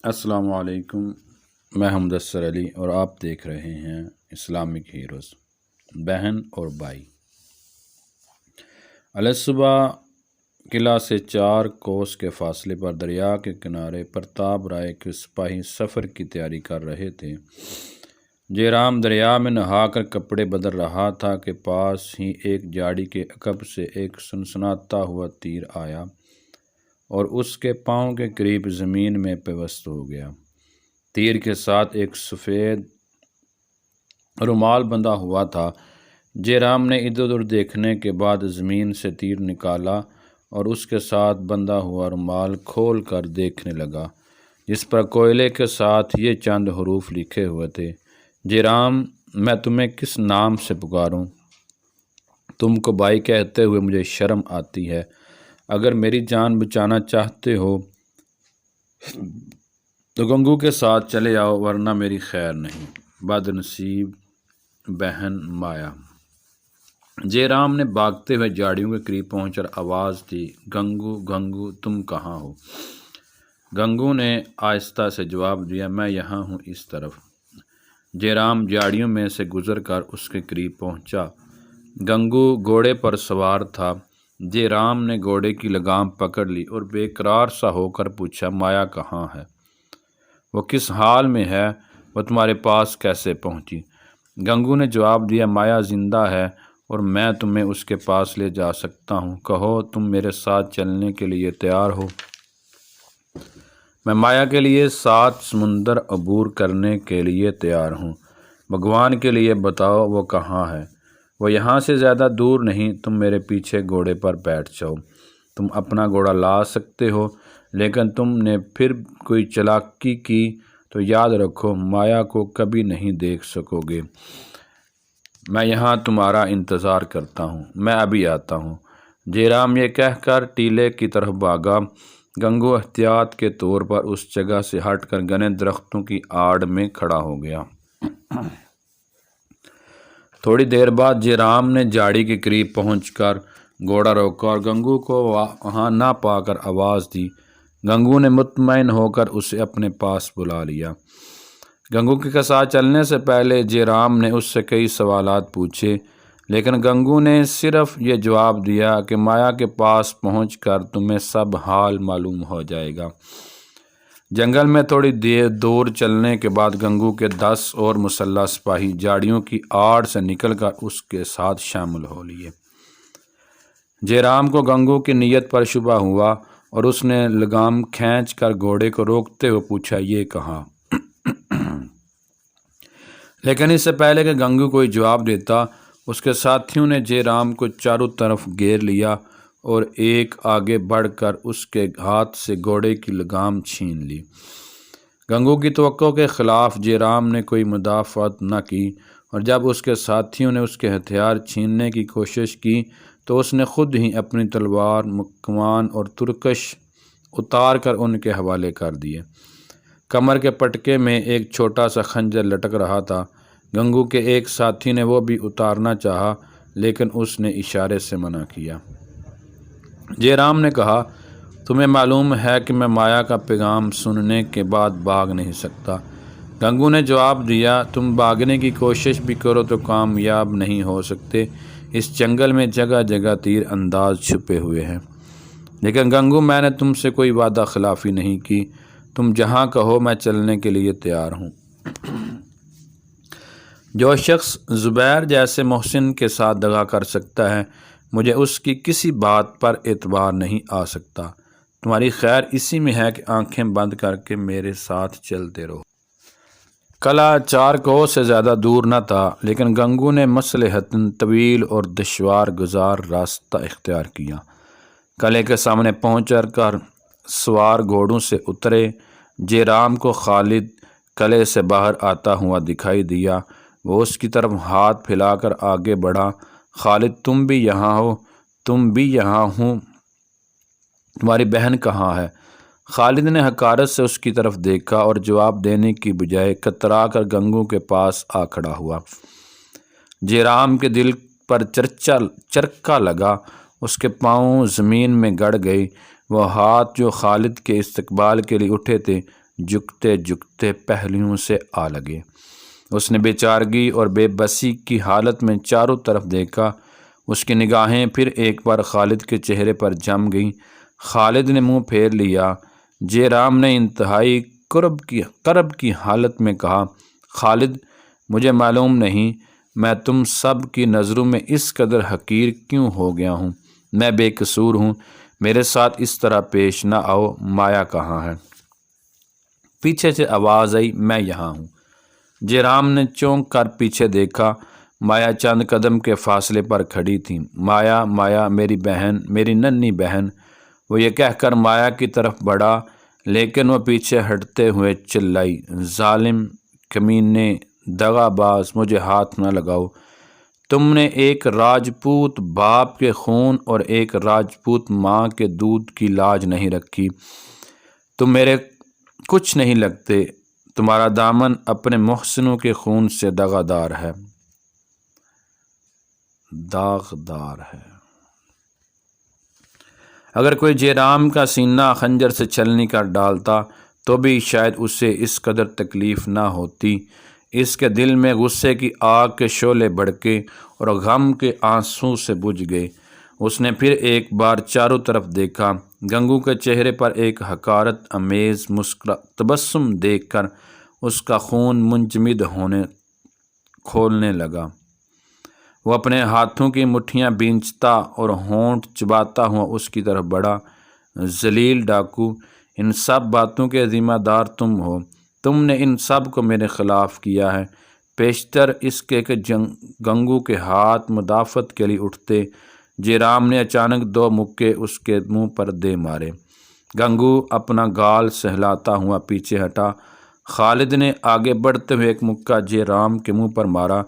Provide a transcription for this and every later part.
السلام علیکم، میں مدثر علی اور آپ دیکھ رہے ہیں اسلامک ہیروز۔ بہن اور بھائی، علیہ صبح قلعہ سے 4 کوس کے فاصلے پر دریا کے کنارے پرتاپ رائے کے سپاہی سفر کی تیاری کر رہے تھے۔ جے رام دریا میں نہا کر کپڑے بدل رہا تھا کہ پاس ہی ایک جھاڑی کے عقب سے ایک سنسناتا ہوا تیر آیا اور اس کے پاؤں کے قریب زمین میں پیوست ہو گیا۔ تیر کے ساتھ ایک سفید رومال بندھا ہوا تھا۔ جے رام نے ادھر ادھر دیکھنے کے بعد زمین سے تیر نکالا اور اس کے ساتھ بندھا ہوا رومال کھول کر دیکھنے لگا، جس پر کوئلے کے ساتھ یہ چند حروف لکھے ہوئے تھے: جے رام، میں تمہیں کس نام سے پکاروں؟ تم کو بھائی کہتے ہوئے مجھے شرم آتی ہے۔ اگر میری جان بچانا چاہتے ہو تو گنگو کے ساتھ چلے آؤ، ورنہ میری خیر نہیں۔ بد نصیب بہن مایا۔ جے رام نے بھاگتے ہوئے جھاڑیوں کے قریب پہنچ کر آواز دی: گنگو، گنگو، تم کہاں ہو؟ گنگو نے آہستہ سے جواب دیا: میں یہاں ہوں، اس طرف۔ جے رام جھاڑیوں میں سے گزر کر اس کے قریب پہنچا۔ گنگو گھوڑے پر سوار تھا۔ جے رام نے گھوڑے کی لگام پکڑ لی اور بے قرار سا ہو کر پوچھا: مایا کہاں ہے؟ وہ کس حال میں ہے؟ وہ تمہارے پاس کیسے پہنچی؟ گنگو نے جواب دیا: مایا زندہ ہے اور میں تمہیں اس کے پاس لے جا سکتا ہوں۔ کہو، تم میرے ساتھ چلنے کے لیے تیار ہو؟ میں مایا کے لیے 7 سمندر عبور کرنے کے لیے تیار ہوں۔ بھگوان کے لیے بتاؤ، وہ کہاں ہے؟ وہ یہاں سے زیادہ دور نہیں، تم میرے پیچھے گھوڑے پر بیٹھ جاؤ۔ تم اپنا گھوڑا لا سکتے ہو، لیکن تم نے پھر کوئی چالاکی کی تو یاد رکھو مایا کو کبھی نہیں دیکھ سکو گے۔ میں یہاں تمہارا انتظار کرتا ہوں، میں ابھی آتا ہوں۔ جے رام یہ کہہ کر ٹیلے کی طرف بھاگا۔ گنگو احتیاط کے طور پر اس جگہ سے ہٹ کر گھنے درختوں کی آڑ میں کھڑا ہو گیا۔ تھوڑی دیر بعد جے رام نے جھاڑی کے قریب پہنچ کر گھوڑا روکا اور گنگو کو وہاں نہ پا کر آواز دی۔ گنگو نے مطمئن ہو کر اسے اپنے پاس بلا لیا۔ گنگو کے ساتھ چلنے سے پہلے جے رام نے اس سے کئی سوالات پوچھے، لیکن گنگو نے صرف یہ جواب دیا کہ مایا کے پاس پہنچ کر تمہیں سب حال معلوم ہو جائے گا۔ جنگل میں تھوڑی دور چلنے کے بعد گنگو کے 10 اور مسلح سپاہی جھاڑیوں کی آڑ سے نکل کر اس کے ساتھ شامل ہو لیے۔ جے رام کو گنگو کی نیت پر شبہ ہوا اور اس نے لگام کھینچ کر گھوڑے کو روکتے ہوئے پوچھا: یہ کہاں؟ لیکن اس سے پہلے کہ گنگو کوئی جواب دیتا، اس کے ساتھیوں نے جے رام کو چاروں طرف گھیر لیا اور ایک آگے بڑھ کر اس کے ہاتھ سے گھوڑے کی لگام چھین لی۔ گنگو کی توقع کے خلاف جے رام نے کوئی مدافعت نہ کی، اور جب اس کے ساتھیوں نے اس کے ہتھیار چھیننے کی کوشش کی تو اس نے خود ہی اپنی تلوار، کمان اور ترکش اتار کر ان کے حوالے کر دیے۔ کمر کے پٹکے میں ایک چھوٹا سا خنجر لٹک رہا تھا۔ گنگو کے ایک ساتھی نے وہ بھی اتارنا چاہا، لیکن اس نے اشارے سے منع کیا۔ جے رام نے کہا: تمہیں معلوم ہے کہ میں مایا کا پیغام سننے کے بعد بھاگ نہیں سکتا۔ گنگو نے جواب دیا: تم بھاگنے کی کوشش بھی کرو تو کامیاب نہیں ہو سکتے۔ اس جنگل میں جگہ جگہ تیر انداز چھپے ہوئے ہیں۔ لیکن گنگو، میں نے تم سے کوئی وعدہ خلافی نہیں کی۔ تم جہاں کہو میں چلنے کے لیے تیار ہوں۔ جو شخص زبیر جیسے محسن کے ساتھ دغا کر سکتا ہے، مجھے اس کی کسی بات پر اعتبار نہیں آ سکتا۔ تمہاری خیر اسی میں ہے کہ آنکھیں بند کر کے میرے ساتھ چلتے رہو۔ قلعہ 4 کوس سے زیادہ دور نہ تھا، لیکن گنگو نے مصلحتاً طویل اور دشوار گزار راستہ اختیار کیا۔ قلعے کے سامنے پہنچ کر سوار گھوڑوں سے اترے۔ جے رام کو خالد قلعے سے باہر آتا ہوا دکھائی دیا۔ وہ اس کی طرف ہاتھ پھیلا کر آگے بڑھا: خالد، تم بھی یہاں ہو؟ تم بھی یہاں ہوں؟ تمہاری بہن کہاں ہے؟ خالد نے حقارت سے اس کی طرف دیکھا اور جواب دینے کی بجائے کترا کر گنگو کے پاس آ کھڑا ہوا۔ جے رام کے دل پر چرکا لگا، اس کے پاؤں زمین میں گڑ گئے۔ وہ ہاتھ جو خالد کے استقبال کے لیے اٹھے تھے جھکتے جھکتے پہلوؤں سے آ لگے۔ اس نے بے چارگی اور بے بسی کی حالت میں چاروں طرف دیکھا۔ اس کی نگاہیں پھر ایک بار خالد کے چہرے پر جم گئیں۔ خالد نے منہ پھیر لیا۔ جے رام نے انتہائی کرب کی حالت میں کہا، خالد، مجھے معلوم نہیں میں تم سب کی نظروں میں اس قدر حقیر کیوں ہو گیا ہوں۔ میں بے قصور ہوں، میرے ساتھ اس طرح پیش نہ آؤ۔ مایا کہاں ہے؟ پیچھے سے آواز آئی، میں یہاں ہوں۔ جے رام نے چونک کر پیچھے دیکھا۔ مایا چند قدم کے فاصلے پر کھڑی تھی۔ مایا، مایا، میری بہن، میری ننھی بہن۔ وہ یہ کہہ کر مایا کی طرف بڑھا، لیکن وہ پیچھے ہٹتے ہوئے چلائی، ظالم، کمینے، دغا باز، مجھے ہاتھ نہ لگاؤ۔ تم نے ایک راجپوت باپ کے خون اور ایک راجپوت ماں کے دودھ کی لاج نہیں رکھی۔ تم میرے کچھ نہیں لگتے۔ تمہارا دامن اپنے محسنوں کے خون سے داغدار ہے۔ اگر کوئی جے رام کا سینہ خنجر سے چھلنی کر ڈالتا تو بھی شاید اسے اس قدر تکلیف نہ ہوتی۔ اس کے دل میں غصے کی آگ کے شعلے بھڑکے اور غم کے آنسو سے بجھ گئے۔ اس نے پھر ایک بار چاروں طرف دیکھا۔ گنگو کے چہرے پر ایک حقارت امیز تبسم دیکھ کر اس کا خون منجمد کھولنے لگا۔ وہ اپنے ہاتھوں کی مٹھیاں بھینچتا اور ہونٹ چباتا ہوا اس کی طرف بڑھا۔ ذلیل ڈاکو، ان سب باتوں کے ذمہ دار تم ہو۔ تم نے ان سب کو میرے خلاف کیا ہے۔ پیشتر اس کے کہ گنگو کے ہاتھ مدافعت کے لیے اٹھتے، جے رام نے اچانک دو مکے اس کے منہ پر دے مارے۔ گنگو اپنا گال سہلاتا ہوا پیچھے ہٹا۔ خالد نے آگے بڑھتے ہوئے ایک مکہ جے رام کے منہ پر مارا۔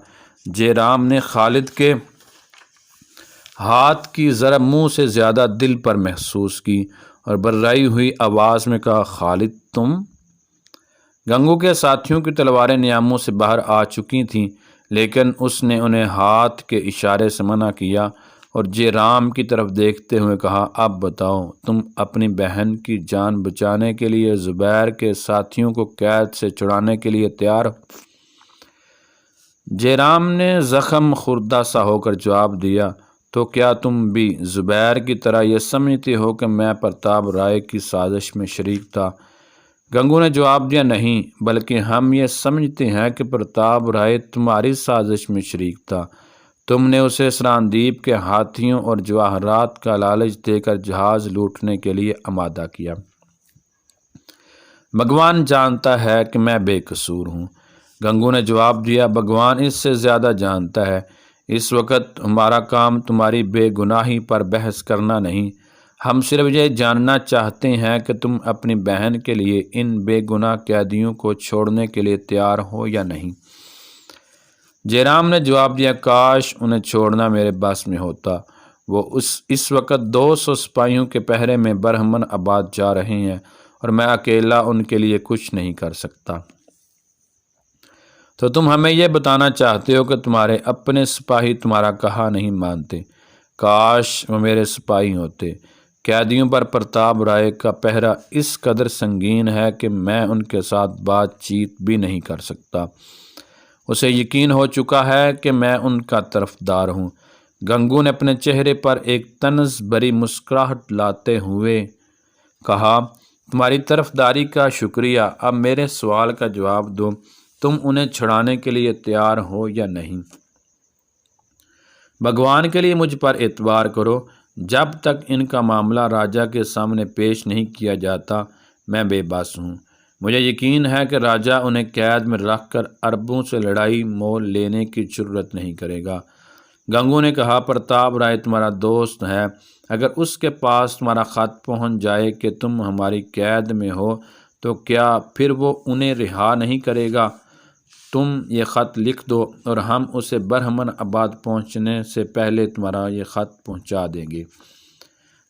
جے رام نے خالد کے ہاتھ کی ضرب منہ سے زیادہ دل پر محسوس کی اور بررائی ہوئی آواز میں کہا، خالد تم؟ گنگو کے ساتھیوں کی تلواریں نیاموں سے باہر آ چکی تھیں، لیکن اس نے انہیں ہاتھ کے اشارے سے منع کیا اور جے رام کی طرف دیکھتے ہوئے کہا، اب بتاؤ، تم اپنی بہن کی جان بچانے کے لیے زبیر کے ساتھیوں کو قید سے چھڑانے کے لیے تیار ہو؟ جے رام نے زخم خوردہ سا ہو کر جواب دیا، تو کیا تم بھی زبیر کی طرح یہ سمجھتی ہو کہ میں پرتاپ رائے کی سازش میں شریک تھا؟ گنگو نے جواب دیا، نہیں، بلکہ ہم یہ سمجھتے ہیں کہ پرتاپ رائے تمہاری سازش میں شریک تھا۔ تم نے اسے سراندیپ کے ہاتھیوں اور جواہرات کا لالچ دے کر جہاز لوٹنے کے لیے آمادہ کیا۔ بھگوان جانتا ہے کہ میں بے قصور ہوں۔ گنگو نے جواب دیا، بھگوان اس سے زیادہ جانتا ہے۔ اس وقت ہمارا کام تمہاری بے گناہی پر بحث کرنا نہیں، ہم صرف یہ جاننا چاہتے ہیں کہ تم اپنی بہن کے لیے ان بے گناہ قیدیوں کو چھوڑنے کے لیے تیار ہو یا نہیں۔ جے رام نے جواب دیا، کاش انہیں چھوڑنا میرے بس میں ہوتا۔ وہ اس وقت 200 سپاہیوں کے پہرے میں برہمن آباد جا رہے ہیں اور میں اکیلا ان کے لیے کچھ نہیں کر سکتا۔ تو تم ہمیں یہ بتانا چاہتے ہو کہ تمہارے اپنے سپاہی تمہارا کہا نہیں مانتے۔ کاش وہ میرے سپاہی ہوتے۔ قیدیوں پر پرتاپ رائے کا پہرا اس قدر سنگین ہے کہ میں ان کے ساتھ بات چیت بھی نہیں کر سکتا۔ اسے یقین ہو چکا ہے کہ میں ان کا طرفدار ہوں۔ گنگو نے اپنے چہرے پر ایک طنز بھری مسکراہٹ لاتے ہوئے کہا، تمہاری طرفداری کا شکریہ۔ اب میرے سوال کا جواب دو، تم انہیں چھڑانے کے لیے تیار ہو یا نہیں؟ بھگوان کے لیے مجھ پر اعتبار کرو، جب تک ان کا معاملہ راجا کے سامنے پیش نہیں کیا جاتا میں بے بس ہوں۔ مجھے یقین ہے کہ راجا انہیں قید میں رکھ کر عربوں سے لڑائی مول لینے کی جرات نہیں کرے گا۔ گنگو نے کہا، پرتاپ رائے تمہارا دوست ہے، اگر اس کے پاس تمہارا خط پہنچ جائے کہ تم ہماری قید میں ہو تو کیا پھر وہ انہیں رہا نہیں کرے گا؟ تم یہ خط لکھ دو اور ہم اسے برہمن آباد پہنچنے سے پہلے تمہارا یہ خط پہنچا دیں گے۔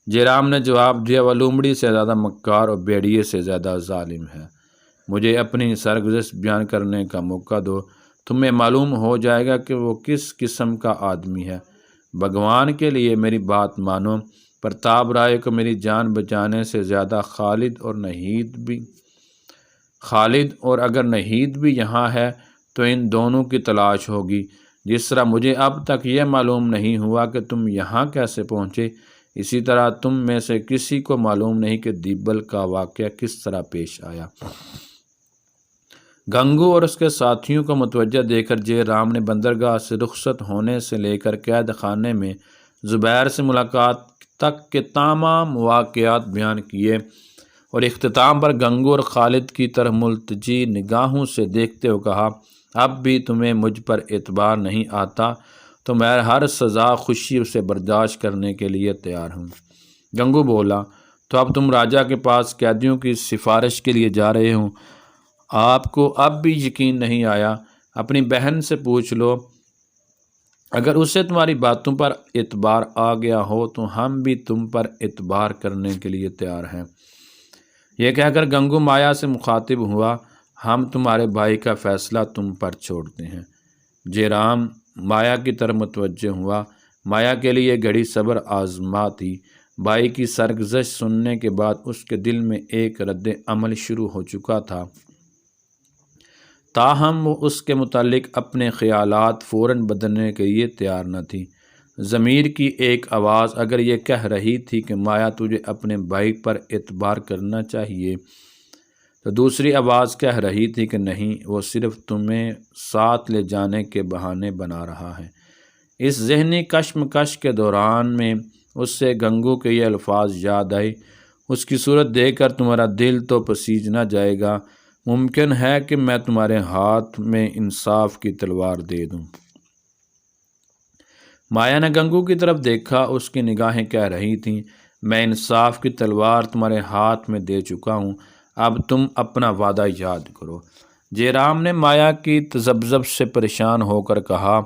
جے رام نے جواب دیا، وہ لومڑی سے زیادہ مکار اور بھیڑیے سے زیادہ ظالم ہے۔ مجھے اپنی سرگزشت بیان کرنے کا موقع دو، تمہیں معلوم ہو جائے گا کہ وہ کس قسم کا آدمی ہے۔ بھگوان کے لیے میری بات مانو، پرتاپ رائے کو میری جان بچانے سے زیادہ خالد اور نہید بھی خالد اور اگر نہید بھی یہاں ہے تو ان دونوں کی تلاش ہوگی۔ جس طرح مجھے اب تک یہ معلوم نہیں ہوا کہ تم یہاں کیسے پہنچے، اسی طرح تم میں سے کسی کو معلوم نہیں کہ دیبل کا واقعہ کس طرح پیش آیا۔ گنگو اور اس کے ساتھیوں کو متوجہ دیکھ کر جے رام نے بندرگاہ سے رخصت ہونے سے لے کر قید خانے میں زبیر سے ملاقات تک کے تمام واقعات بیان کیے، اور اختتام پر گنگو اور خالد کی طرف ملتجی نگاہوں سے دیکھتے ہوئے کہا، اب بھی تمہیں مجھ پر اعتبار نہیں آتا تو میں ہر سزا خوشی اسے برداشت کرنے کے لیے تیار ہوں۔ گنگو بولا، تو اب تم راجا کے پاس قیدیوں کی سفارش کے لیے جا رہے ہوں؟ آپ کو اب بھی یقین نہیں آیا؟ اپنی بہن سے پوچھ لو، اگر اسے تمہاری باتوں پر اعتبار آ گیا ہو تو ہم بھی تم پر اعتبار کرنے کے لیے تیار ہیں۔ یہ کہہ کر گنگو مایا سے مخاطب ہوا، ہم تمہارے بھائی کا فیصلہ تم پر چھوڑتے ہیں۔ جے رام مایا کی طرف متوجہ ہوا۔ مایا کے لیے یہ گھڑی صبر آزما تھی۔ بھائی کی سرگزشت سننے کے بعد اس کے دل میں ایک رد عمل شروع ہو چکا تھا، تاہم وہ اس کے متعلق اپنے خیالات فوراً بدلنے کے لیے تیار نہ تھی۔ ضمیر کی ایک آواز اگر یہ کہہ رہی تھی کہ مایا تجھے اپنے بھائی پر اعتبار کرنا چاہیے، تو دوسری آواز کہہ رہی تھی کہ نہیں، وہ صرف تمہیں ساتھ لے جانے کے بہانے بنا رہا ہے۔ اس ذہنی کشمکش کے دوران میں اس سے گنگو کے یہ الفاظ یاد آئے، اس کی صورت دیکھ کر تمہارا دل تو پسیج نہ جائے گا، ممکن ہے کہ میں تمہارے ہاتھ میں انصاف کی تلوار دے دوں۔ مایا نے گنگو کی طرف دیکھا، اس کی نگاہیں کہہ رہی تھیں، میں انصاف کی تلوار تمہارے ہاتھ میں دے چکا ہوں، اب تم اپنا وعدہ یاد کرو۔ جے رام نے مایا کی تذبذب سے پریشان ہو کر کہا،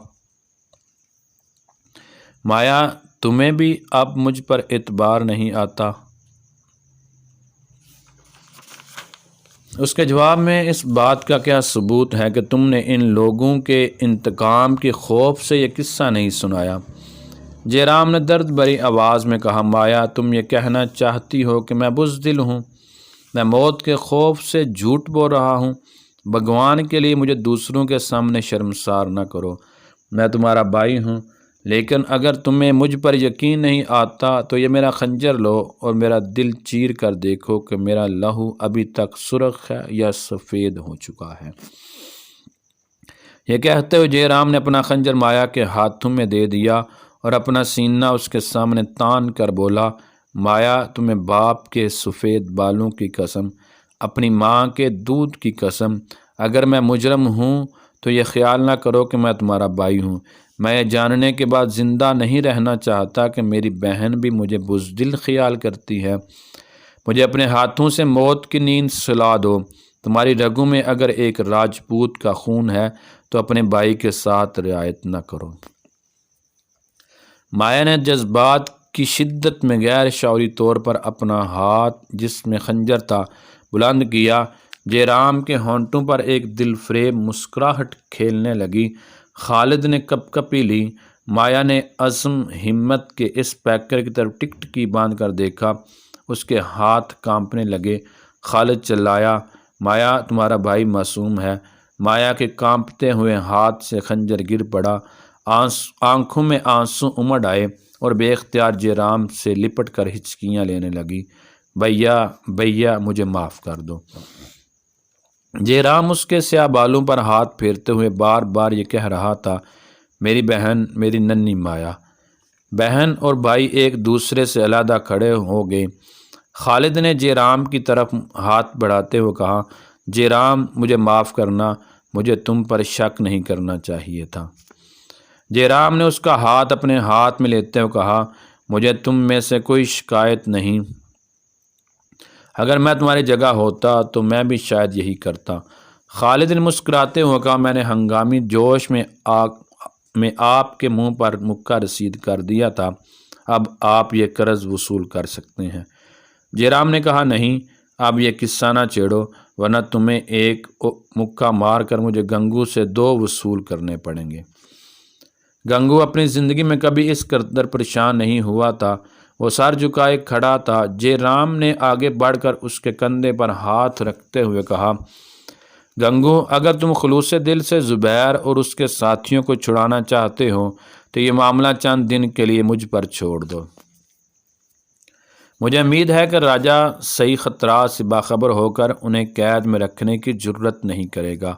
مایا تمہیں بھی اب مجھ پر اعتبار نہیں آتا؟ اس کے جواب میں اس بات کا کیا ثبوت ہے کہ تم نے ان لوگوں کے انتقام کے خوف سے یہ قصہ نہیں سنایا؟ جے رام نے درد بھری آواز میں کہا، مایا تم یہ کہنا چاہتی ہو کہ میں بزدل ہوں، میں موت کے خوف سے جھوٹ بول رہا ہوں؟ بھگوان کے لیے مجھے دوسروں کے سامنے شرمسار نہ کرو، میں تمہارا بھائی ہوں، لیکن اگر تمہیں مجھ پر یقین نہیں آتا تو یہ میرا خنجر لو اور میرا دل چیر کر دیکھو کہ میرا لہو ابھی تک سرخ ہے یا سفید ہو چکا ہے۔ یہ کہتے ہوئے جے رام نے اپنا خنجر مایا کے ہاتھوں میں دے دیا اور اپنا سینہ اس کے سامنے تان کر بولا، مایا تمہیں باپ کے سفید بالوں کی قسم، اپنی ماں کے دودھ کی قسم، اگر میں مجرم ہوں تو یہ خیال نہ کرو کہ میں تمہارا بھائی ہوں۔ میں یہ جاننے کے بعد زندہ نہیں رہنا چاہتا کہ میری بہن بھی مجھے بزدل خیال کرتی ہے۔ مجھے اپنے ہاتھوں سے موت کی نیند سلا دو۔ تمہاری رگوں میں اگر ایک راجپوت کا خون ہے تو اپنے بھائی کے ساتھ رعایت نہ کرو۔ مایا نے جذبات کی شدت میں غیر شعوری طور پر اپنا ہاتھ جس میں خنجر تھا بلند کیا۔ جے رام کے ہونٹوں پر ایک دل فریب مسکراہٹ کھیلنے لگی۔ خالد نے کپ کپی لی۔ مایا نے عزم ہمت کے اس پیکر کی طرف ٹک ٹکی باندھ کر دیکھا، اس کے ہاتھ کانپنے لگے۔ خالد چلایا، مایا تمہارا بھائی معصوم ہے۔ مایا کے کانپتے ہوئے ہاتھ سے خنجر گر پڑا، آنکھوں میں آنسو امڑ آئے اور بے اختیار جے رام سے لپٹ کر ہچکیاں لینے لگی، بھیا بھیا مجھے معاف کر دو۔ جے رام اس کے سیاہ بالوں پر ہاتھ پھیرتے ہوئے بار بار یہ کہہ رہا تھا، میری بہن، میری ننھی مایا۔ بہن اور بھائی ایک دوسرے سے علیحدہ کھڑے ہو گئے۔ خالد نے جے رام کی طرف ہاتھ بڑھاتے ہوئے کہا، جے رام مجھے معاف کرنا، مجھے تم پر شک نہیں کرنا چاہیے تھا۔ جے رام نے اس کا ہاتھ اپنے ہاتھ میں لیتے ہوئے کہا، مجھے تم میں سے کوئی شکایت نہیں، اگر میں تمہاری جگہ ہوتا تو میں بھی شاید یہی کرتا۔ خالد نے مسکراتے ہوئے کہا، میں نے ہنگامی جوش میں آپ کے منہ پر مکہ رسید کر دیا تھا، اب آپ یہ قرض وصول کر سکتے ہیں۔ جے رام نے کہا، نہیں، اب یہ قصہ نہ چھیڑو، ورنہ تمہیں ایک مکہ مار کر مجھے گنگو سے 2 وصول کرنے پڑیں گے۔ گنگو اپنی زندگی میں کبھی اس قدر پریشان نہیں ہوا تھا۔ وہ سر جھکائے کھڑا تھا۔ جے رام نے آگے بڑھ کر اس کے کندھے پر ہاتھ رکھتے ہوئے کہا، گنگو، اگر تم خلوص دل سے زبیر اور اس کے ساتھیوں کو چھڑانا چاہتے ہو تو یہ معاملہ چند دن کے لیے مجھ پر چھوڑ دو۔ مجھے امید ہے کہ راجہ صحیح خطرات سے باخبر ہو کر انہیں قید میں رکھنے کی جرت نہیں کرے گا،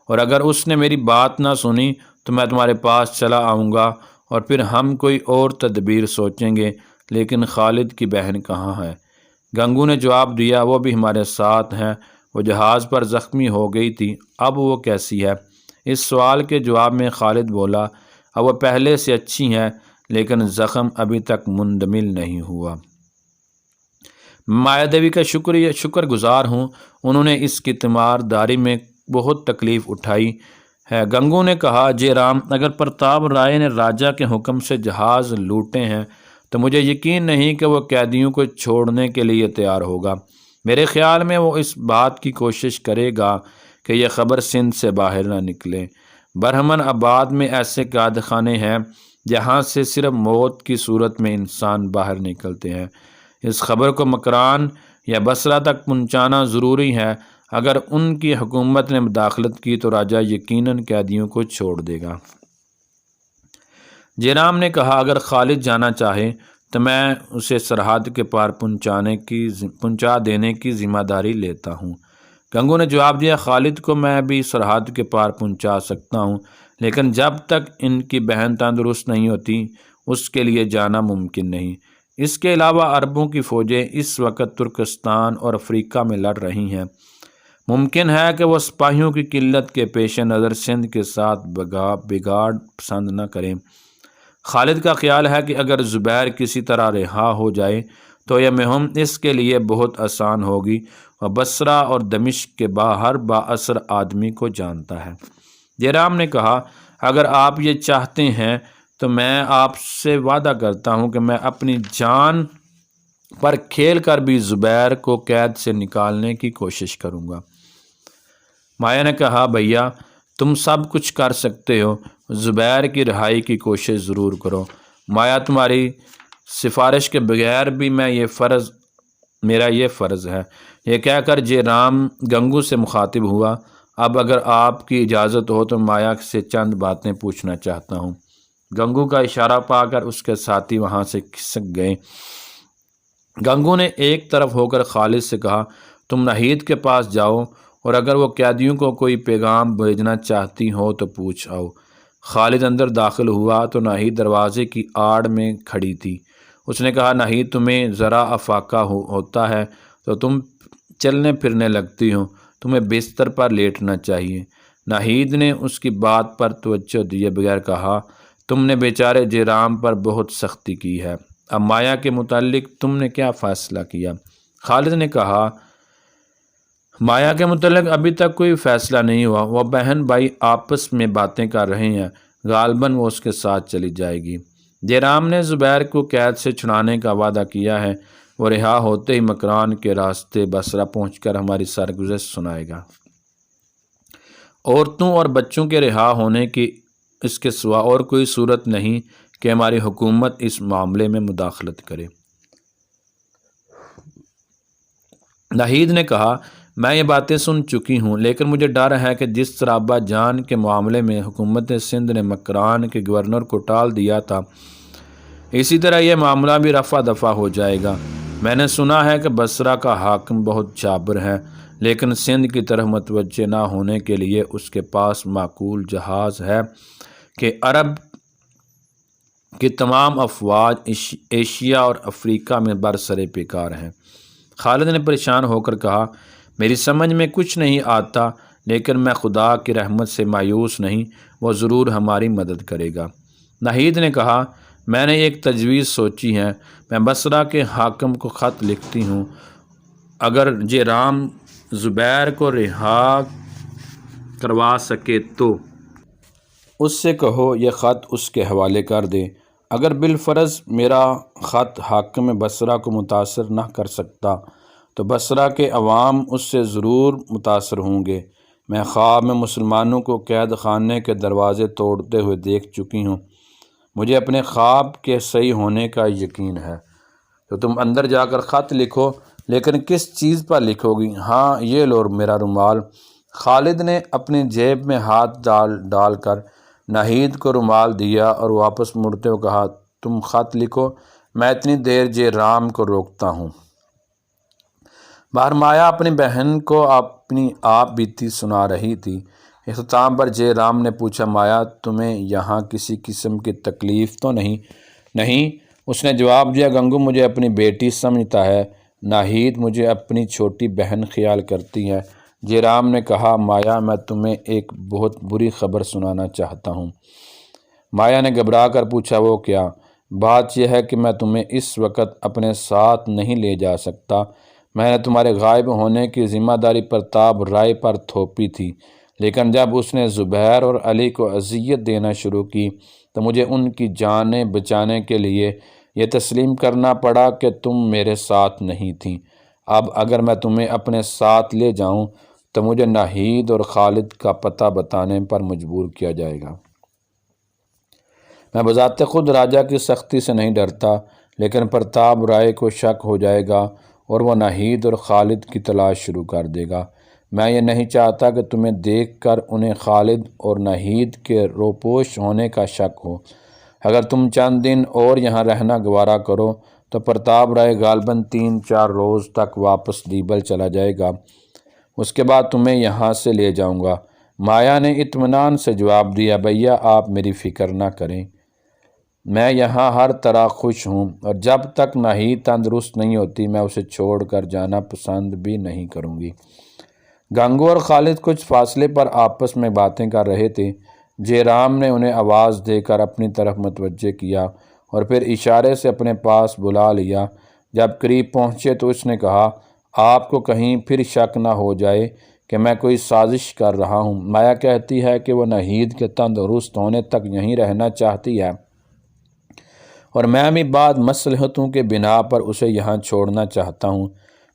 اور اگر اس نے میری بات نہ سنی تو میں تمہارے پاس چلا آؤں گا اور پھر ہم کوئی اور تدبیر سوچیں گے۔ لیکن خالد کی بہن کہاں ہے؟ گنگو نے جواب دیا، وہ بھی ہمارے ساتھ ہیں۔ وہ جہاز پر زخمی ہو گئی تھی، اب وہ کیسی ہے؟ اس سوال کے جواب میں خالد بولا، اب وہ پہلے سے اچھی ہیں، لیکن زخم ابھی تک مندمل نہیں ہوا۔ مایا دیوی کا شکر گزار ہوں، انہوں نے اس کی تیمارداری میں بہت تکلیف اٹھائی ہے۔ گنگو نے کہا، جے رام، اگر پرتاپ رائے نے راجہ کے حکم سے جہاز لوٹے ہیں تو مجھے یقین نہیں کہ وہ قیدیوں کو چھوڑنے کے لیے تیار ہوگا۔ میرے خیال میں وہ اس بات کی کوشش کرے گا کہ یہ خبر سندھ سے باہر نہ نکلے۔ برہمن آباد میں ایسے قید خانے ہیں جہاں سے صرف موت کی صورت میں انسان باہر نکلتے ہیں۔ اس خبر کو مکران یا بصرہ تک پہنچانا ضروری ہے۔ اگر ان کی حکومت نے مداخلت کی تو راجہ یقیناً قیدیوں کو چھوڑ دے گا۔ جے رام نے کہا، اگر خالد جانا چاہے تو میں اسے سرحد کے پار پہنچا دینے کی ذمہ داری لیتا ہوں۔ گنگو نے جواب دیا، خالد کو میں بھی سرحد کے پار پہنچا سکتا ہوں، لیکن جب تک ان کی بہن تندرست نہیں ہوتی اس کے لیے جانا ممکن نہیں۔ اس کے علاوہ عربوں کی فوجیں اس وقت ترکستان اور افریقہ میں لڑ رہی ہیں۔ ممکن ہے کہ وہ سپاہیوں کی قلت کے پیش نظر سندھ کے ساتھ بگاڑ پسند نہ کریں۔ خالد کا خیال ہے کہ اگر زبیر کسی طرح رہا ہو جائے تو یہ مہم اس کے لیے بہت آسان ہوگی۔ وہ بصرہ اور دمشق کے ہر بااثر آدمی کو جانتا ہے۔ جے رام نے کہا، اگر آپ یہ چاہتے ہیں تو میں آپ سے وعدہ کرتا ہوں کہ میں اپنی جان پر کھیل کر بھی زبیر کو قید سے نکالنے کی کوشش کروں گا۔ مایا نے کہا، بھیا تم سب کچھ کر سکتے ہو، زبیر کی رہائی کی کوشش ضرور کرو۔ مایا، تمہاری سفارش کے بغیر بھی میرا یہ فرض ہے۔ یہ کہہ کر جے رام گنگو سے مخاطب ہوا، اب اگر آپ کی اجازت ہو تو مایا سے چند باتیں پوچھنا چاہتا ہوں۔ گنگو کا اشارہ پا کر اس کے ساتھی وہاں سے کھسک گئے۔ گنگو نے ایک طرف ہو کر خالد سے کہا، تم ناہید کے پاس جاؤ اور اگر وہ قیدیوں کو کوئی پیغام بھیجنا چاہتی ہو تو پوچھ آؤ۔ خالد اندر داخل ہوا تو ناہید دروازے کی آڑ میں کھڑی تھی۔ اس نے کہا، ناہید، تمہیں ذرا افاقہ ہوتا ہے تو تم چلنے پھرنے لگتی ہو، تمہیں بستر پر لیٹنا چاہیے۔ ناہید نے اس کی بات پر توجہ دیے بغیر کہا، تم نے بیچارے جے رام پر بہت سختی کی ہے، اب مایا کے متعلق تم نے کیا فیصلہ کیا؟ خالد نے کہا، مایا کے متعلق ابھی تک کوئی فیصلہ نہیں ہوا، وہ بہن بھائی آپس میں باتیں کر رہے ہیں، غالباً وہ اس کے ساتھ چلی جائے گی۔ جے رام نے زبیر کو قید سے چھڑانے کا وعدہ کیا ہے، وہ رہا ہوتے ہی مکران کے راستے بصرہ پہنچ کر ہماری سرگزشت سنائے گا۔ عورتوں اور بچوں کے رہا ہونے کی اس کے سوا اور کوئی صورت نہیں کہ ہماری حکومت اس معاملے میں مداخلت کرے۔ ناہید نے کہا، میں یہ باتیں سن چکی ہوں، لیکن مجھے ڈر ہے کہ جس طرح ابا جان کے معاملے میں حکومت سندھ نے مکران کے گورنر کو ٹال دیا تھا، اسی طرح یہ معاملہ بھی رفع دفع ہو جائے گا۔ میں نے سنا ہے کہ بصرہ کا حاکم بہت جابر ہے، لیکن سندھ کی طرف متوجہ نہ ہونے کے لیے اس کے پاس معقول جہاز ہے کہ عرب کی تمام افواج ایشیا اور افریقہ میں برسر پیکار ہیں۔ خالد نے پریشان ہو کر کہا، میری سمجھ میں کچھ نہیں آتا، لیکن میں خدا کی رحمت سے مایوس نہیں، وہ ضرور ہماری مدد کرے گا۔ ناہید نے کہا، میں نے ایک تجویز سوچی ہے، میں بصرہ کے حاکم کو خط لکھتی ہوں، اگر جے رام زبیر کو رہا کروا سکے تو اس سے کہو یہ خط اس کے حوالے کر دے۔ اگر بالفرض میرا خط حاکم بصرہ کو متاثر نہ کر سکتا تو بصرہ کے عوام اس سے ضرور متاثر ہوں گے۔ میں خواب میں مسلمانوں کو قید خانے کے دروازے توڑتے ہوئے دیکھ چکی ہوں، مجھے اپنے خواب کے صحیح ہونے کا یقین ہے۔ تو تم اندر جا کر خط لکھو، لیکن کس چیز پر لکھو گی؟ ہاں یہ لو میرا رومال۔ خالد نے اپنی جیب میں ہاتھ ڈال کر ناہید کو رومال دیا اور واپس مڑتے ہوئے کہا، تم خط لکھو، میں اتنی دیر جے رام کو روکتا ہوں۔ باہر مایا اپنی بہن کو اپنی آپ بیتی سنا رہی تھی۔ اختتام پر جے رام نے پوچھا، مایا تمہیں یہاں کسی قسم کی تکلیف تو نہیں؟ نہیں، اس نے جواب دیا، گنگو مجھے اپنی بیٹی سمجھتا ہے، ناہید مجھے اپنی چھوٹی بہن خیال کرتی ہے۔ جے رام نے کہا، مایا میں تمہیں ایک بہت بری خبر سنانا چاہتا ہوں۔ مایا نے گھبرا کر پوچھا، وہ کیا؟ بات یہ ہے کہ میں تمہیں اس وقت اپنے ساتھ نہیں لے جا سکتا۔ میں نے تمہارے غائب ہونے کی ذمہ داری پرتاپ رائے پر تھوپی تھی، لیکن جب اس نے زبیر اور علی کو اذیت دینا شروع کی تو مجھے ان کی جانیں بچانے کے لیے یہ تسلیم کرنا پڑا کہ تم میرے ساتھ نہیں تھیں۔ اب اگر میں تمہیں اپنے ساتھ لے جاؤں تو مجھے ناہید اور خالد کا پتہ بتانے پر مجبور کیا جائے گا۔ میں بذات خود راجہ کی سختی سے نہیں ڈرتا، لیکن پرتاپ رائے کو شک ہو جائے گا اور وہ ناہید اور خالد کی تلاش شروع کر دے گا۔ میں یہ نہیں چاہتا کہ تمہیں دیکھ کر انہیں خالد اور ناہید کے روپوش ہونے کا شک ہو۔ اگر تم چند دن اور یہاں رہنا گوارا کرو تو پرتاپ رائے غالباً 3-4 روز تک واپس دیبل چلا جائے گا، اس کے بعد تمہیں یہاں سے لے جاؤں گا۔ مایا نے اطمینان سے جواب دیا، بھیا آپ میری فکر نہ کریں، میں یہاں ہر طرح خوش ہوں، اور جب تک ناہید تندرست نہیں ہوتی میں اسے چھوڑ کر جانا پسند بھی نہیں کروں گی۔ گنگو اور خالد کچھ فاصلے پر آپس میں باتیں کر رہے تھے۔ جے رام نے انہیں آواز دے کر اپنی طرف متوجہ کیا اور پھر اشارے سے اپنے پاس بلا لیا۔ جب قریب پہنچے تو اس نے کہا، آپ کو کہیں پھر شک نہ ہو جائے کہ میں کوئی سازش کر رہا ہوں۔ مایا کہتی ہے کہ وہ ناہید کے تندرست ہونے تک یہیں رہنا چاہتی ہے، اور میں بھی بعض مصلحتوں کے بنا پر اسے یہاں چھوڑنا چاہتا ہوں۔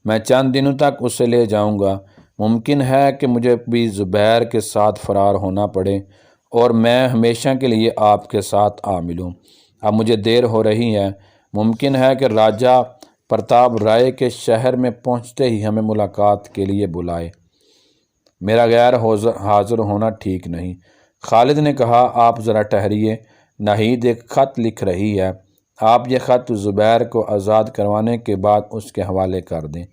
میں چند دنوں تک اسے لے جاؤں گا۔ ممکن ہے کہ مجھے بھی زبیر کے ساتھ فرار ہونا پڑے اور میں ہمیشہ کے لیے آپ کے ساتھ آ ملوں۔ اب مجھے دیر ہو رہی ہے، ممکن ہے کہ راجہ پرتاپ رائے کے شہر میں پہنچتے ہی ہمیں ملاقات کے لیے بلائے۔ میرا غیر حاضر ہونا ٹھیک نہیں۔ خالد نے کہا، آپ ذرا ٹھہریے، ناہید ایک خط لکھ رہی ہے، آپ یہ خط زبیر کو آزاد کروانے کے بعد اس کے حوالے کر دیں۔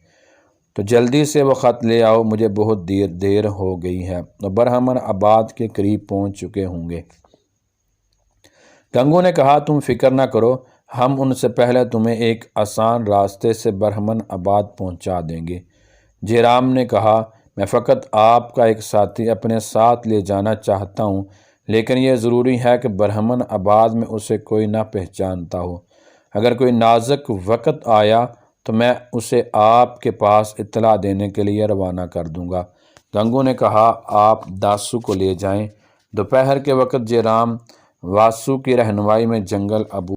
تو جلدی سے وہ خط لے آؤ، مجھے بہت دیر ہو گئی ہے اور برہمن آباد کے قریب پہنچ چکے ہوں گے۔ گنگو نے کہا، تم فکر نہ کرو، ہم ان سے پہلے تمہیں ایک آسان راستے سے برہمن آباد پہنچا دیں گے۔ جے رام نے کہا، میں فقط آپ کا ایک ساتھی اپنے ساتھ لے جانا چاہتا ہوں، لیکن یہ ضروری ہے کہ برہمن آباد میں اسے کوئی نہ پہچانتا ہو۔ اگر کوئی نازک وقت آیا تو میں اسے آپ کے پاس اطلاع دینے کے لیے روانہ کر دوں گا۔ گنگو نے کہا، آپ داسو کو لے جائیں۔ دوپہر کے وقت جے رام واسو کی رہنمائی میں جنگل ابو